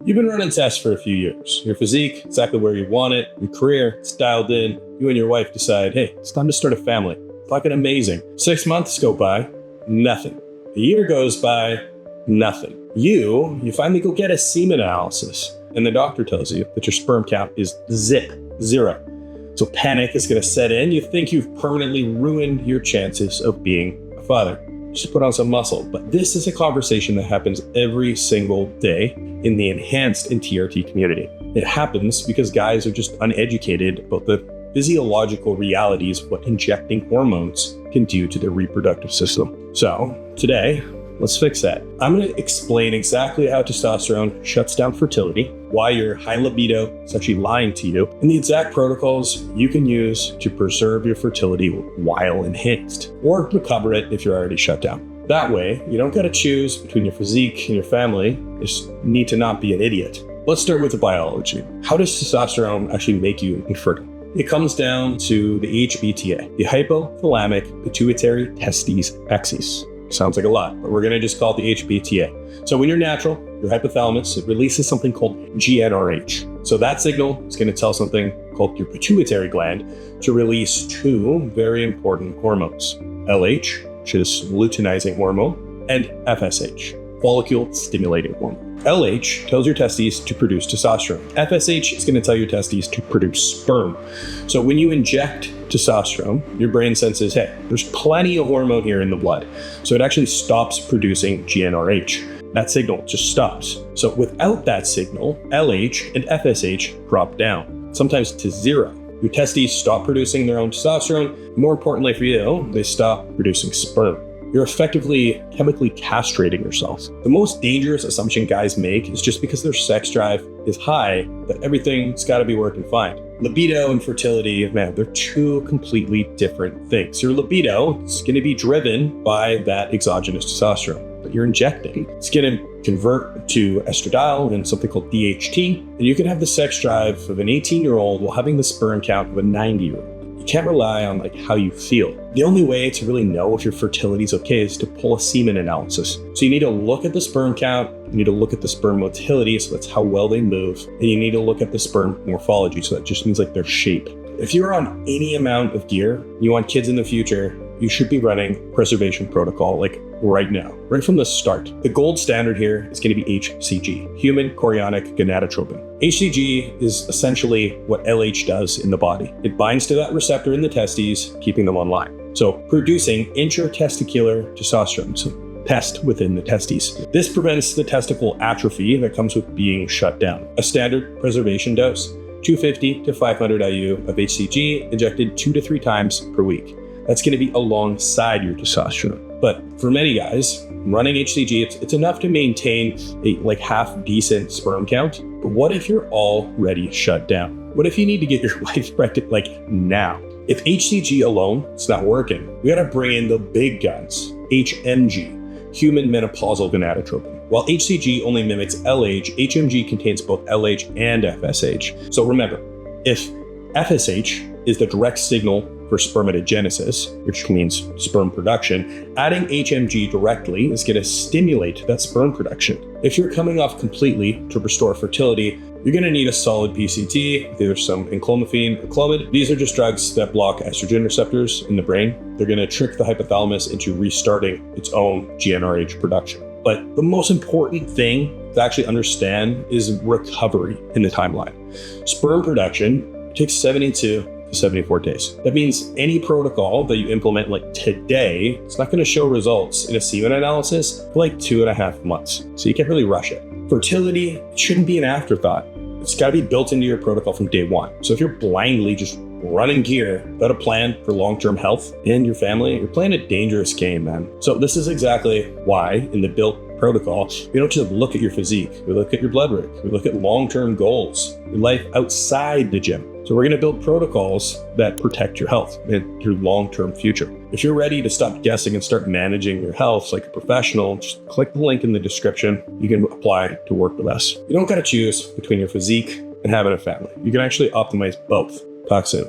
You've been running tests for a few years. Your physique, exactly where you want it. Your career, it's dialed in. You and your wife decide, hey, it's time to start a family. Fucking amazing. 6 months go by, nothing. A year goes by, nothing. You finally go get a semen analysis, and the doctor tells you that your sperm count is zero. So panic is going to set in. You think you've permanently ruined your chances of being a father. Just put on some muscle. But this is a conversation that happens every single day in the enhanced and TRT community. It happens because guys are just uneducated about the physiological realities of what injecting hormones can do to their reproductive system. So today, let's fix that. I'm going to explain exactly how testosterone shuts down fertility, why your high libido is actually lying to you, and the exact protocols you can use to preserve your fertility while enhanced, or recover it if you're already shut down. That way, you don't got to choose between your physique and your family. You just need to not be an idiot. Let's start with the biology. How does testosterone actually make you infertile? It comes down to the HPTA, the hypothalamic pituitary testes axis. Sounds like a lot, but we're going to just call it the HPTA. So when you're natural, your hypothalamus, it releases something called GnRH. So that signal is going to tell something called your pituitary gland to release two very important hormones, LH, which is luteinizing hormone, and FSH, follicle stimulating hormone. LH tells your testes to produce testosterone. FSH is going to tell your testes to produce sperm. So when you inject testosterone, your brain senses, hey, there's plenty of hormone here in the blood. So it actually stops producing GnRH. That signal just stops. So without that signal, LH and FSH drop down, sometimes to zero. Your testes stop producing their own testosterone. More importantly for you, they stop producing sperm. You're effectively chemically castrating yourself. The most dangerous assumption guys make is just because their sex drive is high, that everything's got to be working fine. Libido and fertility, man, they're two completely different things. Your libido is going to be driven by that exogenous testosterone that you're injecting. It's going to convert to estradiol and something called DHT, and you can have the sex drive of an 18-year-old while having the sperm count of a 90-year-old. You can't rely on how you feel. The only way to really know if your fertility is okay is to pull a semen analysis. So you need to look at the sperm count, you need to look at the sperm motility, so that's how well they move, and you need to look at the sperm morphology, so that just means their shape. If you're on any amount of gear, you want kids in the future, you should be running preservation protocol right now, right from the start. The gold standard here is going to be HCG, human chorionic gonadotropin. HCG is essentially what LH does in the body. It binds to that receptor in the testes, keeping them online. So producing intratesticular testosterone, so test within the testes. This prevents the testicle atrophy that comes with being shut down. A standard preservation dose, 250 to 500 IU of HCG injected 2 to 3 times per week. That's going to be alongside your testosterone. But for many guys, running HCG, it's enough to maintain a half decent sperm count. But what if you're already shut down? What if you need to get your wife pregnant now? If HCG alone is not working, we got to bring in the big guns, HMG, human menopausal gonadotropin. While HCG only mimics LH, HMG contains both LH and FSH. So remember, if FSH is the direct signal for spermatogenesis, which means sperm production, adding HMG directly is going to stimulate that sperm production. If you're coming off completely to restore fertility, you're going to need a solid PCT with either some enclomiphene or Clomid. These are just drugs that block estrogen receptors in the brain. They're going to trick the hypothalamus into restarting its own GnRH production. But the most important thing to actually understand is recovery in the timeline. Sperm production takes 72 to 74 days. That means any protocol that you implement today, it's not going to show results in a semen analysis for 2.5 months. So you can't really rush it. Fertility shouldn't be an afterthought. It's got to be built into your protocol from day one. So if you're blindly just running gear without a plan for long-term health and your family, you're playing a dangerous game, man. So this is exactly why in the built protocol, we don't just look at your physique. We look at your blood work. We look at long-term goals, your life outside the gym. So we're going to build protocols that protect your health and your long-term future. If you're ready to stop guessing and start managing your health like a professional, just click the link in the description. You can apply to work with us. You don't got to choose between your physique and having a family. You can actually optimize both. Talk soon.